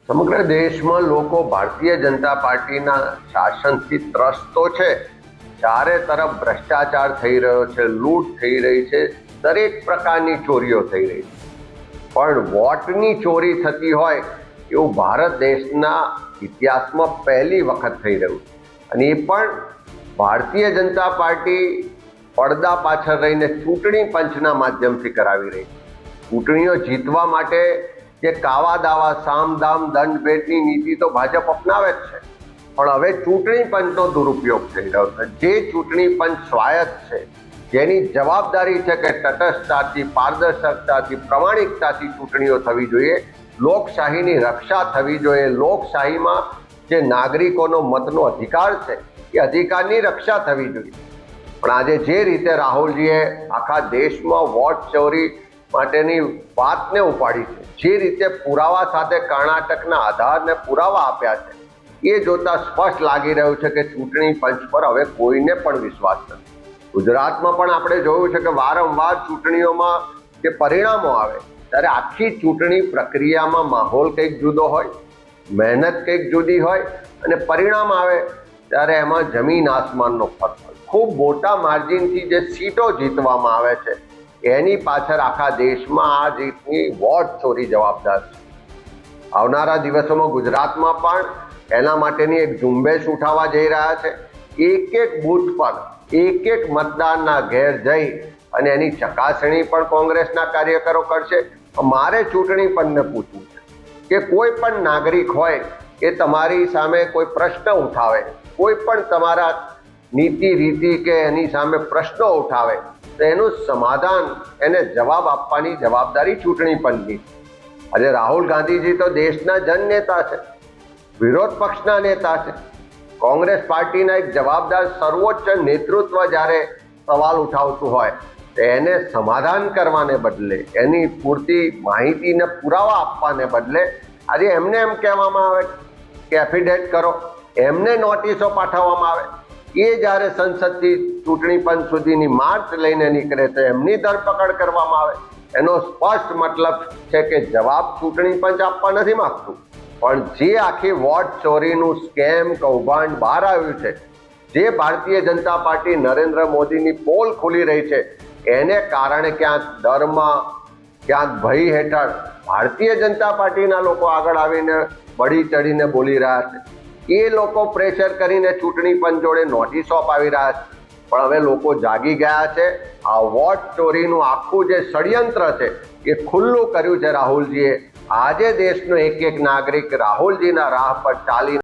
સમગ્ર દેશમાં લોકો ભારતીય જનતા પાર્ટીના શાસનથી ત્રસ્ત તો છે. ચારે તરફ ભ્રષ્ટાચાર થઈ રહ્યો છે, લૂંટ થઈ રહી છે, દરેક પ્રકારની ચોરીઓ થઈ રહી છે. પણ વોટની ચોરી થતી હોય એવું ભારત દેશના ઇતિહાસમાં પહેલી વખત થઈ રહ્યું છે. અને એ પણ ભારતીય જનતા પાર્ટી પડદા પાછળ રહીને ચૂંટણી પંચના માધ્યમથી કરાવી રહી છે. ચૂંટણીઓ જીતવા માટે જે કાવા દાવા સામ દામ દંડ ભેટની નીતિ તો ભાજપ અપનાવે જ છે, પણ હવે ચૂંટણી પંચનો દુરુપયોગ થઈ રહ્યો છે. જે ચૂંટણી પંચ સ્વાયત્ત છે, જેની જવાબદારી છે કે તટસ્થતાથી, પારદર્શકતાથી, પ્રમાણિકતાથી ચૂંટણીઓ થવી જોઈએ, લોકશાહીની રક્ષા થવી જોઈએ, લોકશાહીમાં જે નાગરિકોનો મતનો અધિકાર છે એ અધિકારની રક્ષા થવી જોઈએ. પણ આજે જે રીતે રાહુલજીએ આખા દેશમાં વોટ ચોરી માટેની વાતને ઉપાડી છે, જે રીતે પુરાવા સાથે કર્ણાટકના આધારને પુરાવા આપ્યા છે, એ જોતા સ્પષ્ટ લાગી રહ્યું છે કે ચૂંટણી પંચ પર હવે કોઈને પણ વિશ્વાસ નથી. ગુજરાતમાં પણ આપણે જોયું છે કે વારંવાર ચૂંટણીઓમાં જે પરિણામો આવે ત્યારે આખી ચૂંટણી પ્રક્રિયામાં માહોલ કંઈક જુદો હોય, મહેનત કંઈક જુદી હોય, અને પરિણામ આવે ત્યારે એમાં જમીન આસમાનનો ફરક હોય. ખૂબ મોટા માર્જિનથી જે સીટો જીતવામાં આવે છે એની પાછળ આખા દેશમાં આ રીતની વોટ ચોરી જવાબદાર છે. આવનારા દિવસોમાં ગુજરાતમાં પણ એના માટેની એક ઝુંબેશ ઉઠાવવા જઈ રહ્યા છે. એક એક બૂથ પર એક એક મતદારના ઘેર જઈ અને એની ચકાસણી પણ કોંગ્રેસના કાર્યકરો કરશે. મારે ચૂંટણી પંચને પૂછવું છે કે કોઈ પણ નાગરિક હોય એ તમારી સામે કોઈ પ્રશ્ન ઉઠાવે, કોઈ પણ તમારા નીતિ રીતિ કે એની સામે પ્રશ્નો ઉઠાવે તો એનું સમાધાન, એને જવાબ આપવાની જવાબદારી ચૂંટણી પંચની. આજે રાહુલ ગાંધીજી તો દેશના જનનેતા છે, વિરોધ પક્ષના નેતા છે. કોંગ્રેસ પાર્ટીના એક જવાબદાર સર્વોચ્ચ નેતૃત્વ જ્યારે સવાલ ઉઠાવતું હોય તો એને સમાધાન કરવાને બદલે, એની પૂરતી માહિતીને પુરાવા આપવાને બદલે આજે એમને એમ કહેવામાં આવે કે એફિડેવિટ કરો, એમને નોટિસો પાઠવવામાં આવે. એ જ્યારે સંસદથી ચૂંટણી પંચ સુધીની માર્ચ લઈને નીકળે તો એમની ધરપકડ કરવામાં આવે. એનો સ્પષ્ટ મતલબ છે કે જવાબ ચૂંટણી પંચ આપવા નથી માંગતું, પણ જે આખી વોટ ચોરીનું સ્કેમ કૌભાંડ બહાર આવ્યું છે, જે ભારતીય જનતા પાર્ટી નરેન્દ્ર મોદીની પોલ ખુલી રહી છે, એને કારણે ક્યાંક ડરમાં, ક્યાંક ભય હેઠળ ભારતીય જનતા પાર્ટીના લોકો આગળ આવીને બળી ચડીને બોલી રહ્યા છે. એ લોકો પ્રેશર કરીને ચૂંટણી પંચ જોડે નોટિસો અપાવી રહ્યા છે. પણ હવે લોકો જાગી ગયા છે. આ વોટ ચોરીનું આખું જે ષડયંત્ર છે એ ખુલ્લું કર્યું છે રાહુલજીએ. આજે દેશનો એક એક નાગરિક રાહુલજીના રાહ પર ચાલી